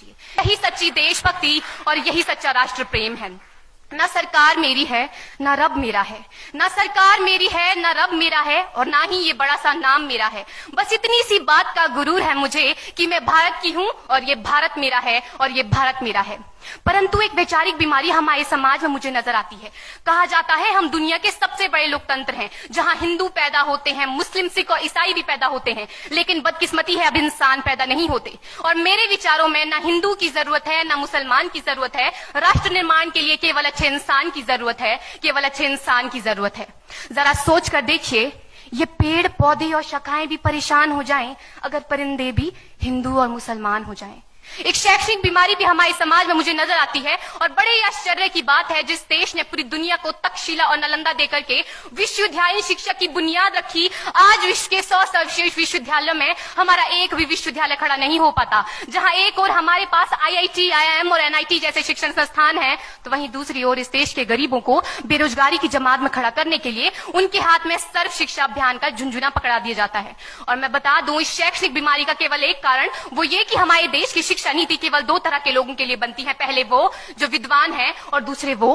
कीजिए। यही सच्ची देशभक्ति और यही सच्चा राष्ट्र प्रेम है। ना सरकार मेरी है, ना रब मेरा है। ना सरकार मेरी है, ना रब मेरा है, और ना ही ये बड़ा सा नाम मेरा है। बस इतनी सी बात का गुरूर है मुझे कि मैं भारत की हूँ और ये भारत मेरा है और ये भारत मेरा है। परंतु एक वैचारिक बीमारी हमारे समाज में मुझे नजर आती है। कहा जाता है हम दुनिया के सबसे बड़े लोकतंत्र हैं, जहां हिंदू पैदा होते हैं, मुस्लिम, सिख और ईसाई भी पैदा होते हैं, लेकिन बदकिस्मती है अब इंसान पैदा नहीं होते। और मेरे विचारों में ना हिंदू की जरूरत है, ना मुसलमान की जरूरत है। राष्ट्र निर्माण के लिए केवल अच्छे इंसान की जरूरत है, केवल अच्छे इंसान की जरूरत है। जरा सोच कर देखिए, ये पेड़ पौधे और शाखाएं भी परेशान हो जाएं अगर परिंदे भी हिंदू और मुसलमान हो जाएं। एक शैक्षणिक बीमारी भी हमारे समाज में मुझे नजर आती है, और बड़े ही आश्चर्य की बात है जिस देश ने पूरी दुनिया को तक्षशिला और नालंदा देकर के विश्वविद्यालय शिक्षा की बुनियाद रखी, आज विश्व के 100 सर्वश्रेष्ठ विश्वविद्यालयों में हमारा एक भी विश्वविद्यालय खड़ा नहीं हो पाता। जहां एक और हमारे पास IIT, IIM और NIT जैसे शिक्षण संस्थान हैं, तो वहीं दूसरी ओर इस देश के गरीबों को बेरोजगारी की जमात में खड़ा करने के लिए उनके हाथ में सर्व शिक्षा अभियान का झुंझुना पकड़ा दिया जाता है। और मैं बता दूं, इस शैक्षणिक बीमारी का केवल एक कारण वो ये कि हमारे देश की शिक्षा नीति केवल 2 तरह के लोगों के लिए बनती है। पहले वो जो विद्वान हैं और दूसरे वो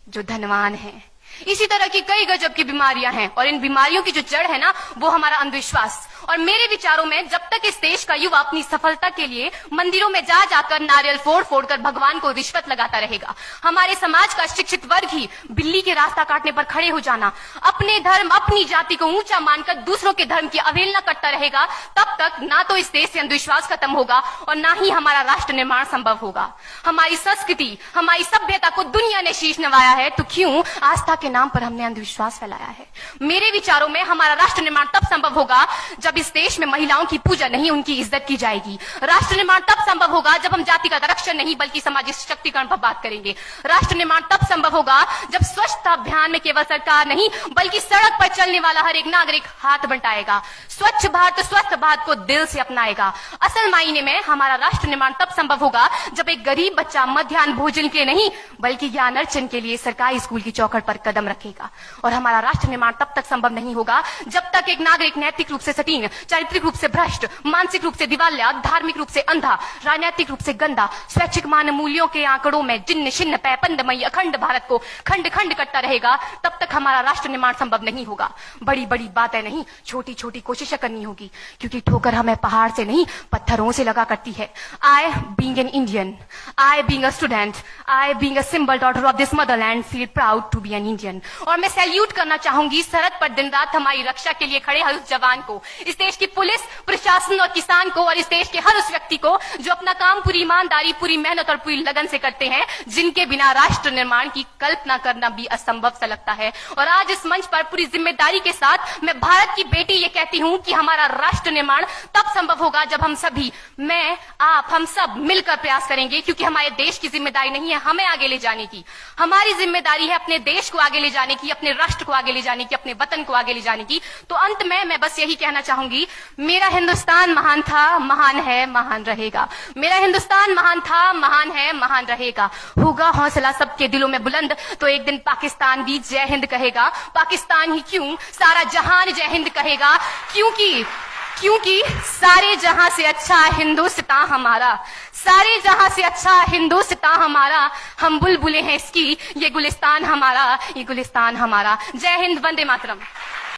जो धनवान हैं। इसी तरह की कई गजब की बीमारियां हैं, और इन बीमारियों की जो जड़ है ना, वो हमारा अंधविश्वास। और मेरे विचारों में जब तक इस देश का युवा अपनी सफलता के लिए मंदिरों में जा जाकर नारियल फोड़ फोड़ कर भगवान को रिश्वत लगाता रहेगा, हमारे समाज का शिक्षित वर्ग ही बिल्ली के रास्ता काटने पर खड़े हो जाना, अपने धर्म अपनी जाति को ऊंचा मानकर दूसरों के धर्म की अवहेलना करता रहेगा, तब तक ना तो इस देश से अंधविश्वास खत्म होगा और ना ही हमारा राष्ट्र निर्माण संभव होगा। हमारी संस्कृति, हमारी सभ्यता को दुनिया ने शीश नवाया है, तो क्यों आस्था के नाम पर हमने अंधविश्वास फैलाया है? मेरे विचारों में हमारा राष्ट्र निर्माण तब संभव होगा जब इस देश में महिलाओं की पूजा नहीं, उनकी इज्जत की जाएगी। राष्ट्र निर्माण तब संभव होगा जब हम जातिगत आरक्षण नहीं बल्कि सामाजिक सशक्तिकरण पर बात करेंगे। राष्ट्र निर्माण तब संभव होगा जब स्वच्छता अभियान में केवल सरकार नहीं बल्कि सड़क पर चलने वाला हर एक नागरिक हाथ बंटाएगा, स्वच्छ भारत स्वस्थ भारत को दिल से अपनाएगा। असल मायने में हमारा राष्ट्र निर्माण तब संभव होगा जब एक गरीब बच्चा मध्याह्न भोजन के लिए नहीं बल्कि ज्ञान अर्जन के लिए सरकारी स्कूल की चौखट पर कदम रखेगा। और हमारा राष्ट्र निर्माण तब तक संभव नहीं होगा जब तक एक नागरिक नैतिक रूप से सटीन, चारित्रिक रूप से भ्रष्ट, मानसिक रूप से दिवालिया, धार्मिक रूप से अंधा, राजनीतिक रूप से गंदा, स्वैच्छिक मान मूल्यों के आंकड़ों में जिन्न शिन्न पैपंदमयी अखंड भारत को खंड खंड करता रहेगा, तब तक हमारा राष्ट्र निर्माण संभव नहीं होगा। बड़ी बड़ी बातें नहीं, छोटी छोटी कोशिशें करनी होगी, क्योंकि ठोकर हमें पहाड़ से नहीं पत्थरों से लगा करती है। I being an Indian, I being a student, I being a symbol daughter of this motherland feel proud to be an Indian। और मैं सैल्यूट करना चाहूंगी सरहद पर दिन रात हमारी रक्षा के लिए खड़े हर उस जवान को, इस देश की पुलिस, प्रशासन और किसान को, और इस देश के हर उस व्यक्ति को जो अपना काम पूरी ईमानदारी, पूरी मेहनत और पूरी लगन से करते हैं, जिनके बिना राष्ट्र निर्माण की कल्पना करना भी असंभव सा लगता है। और आज इस मंच पर पूरी जिम्मेदारी के साथ मैं भारत की बेटी ये कहती हूं कि हमारा राष्ट्र निर्माण तब संभव होगा जब हम सभी, मैं, आप, हम सब मिलकर प्रयास करेंगे, क्योंकि हमारे देश की जिम्मेदारी नहीं है हमें आगे ले जाने की, हमारी जिम्मेदारी है अपने देश को आगे ले जाने की, अपने राष्ट्र को आगे ले जाने की, अपने वतन को आगे ले जाने की। तो अंत में मैं बस यही कहना चाहूंगी, मेरा हिंदुस्तान महान था, महान है, महान रहेगा। मेरा हिंदुस्तान महान था, महान है, महान रहेगा। होगा हौसला सबके दिलों में बुलंद तो एक दिन पाकिस्तान भी जय हिंद कहेगा। पाकिस्तान ही क्यों, सारा जहान जय हिंद कहेगा, क्योंकि सारे जहां से अच्छा हिंदुस्तान हमारा, सारे जहां से अच्छा हिंदुस्तान हमारा, हम बुलबुलें हैं इसकी, ये गुलिस्तान हमारा, ये गुलिस्तान हमारा। जय हिंद, वंदे मातरम।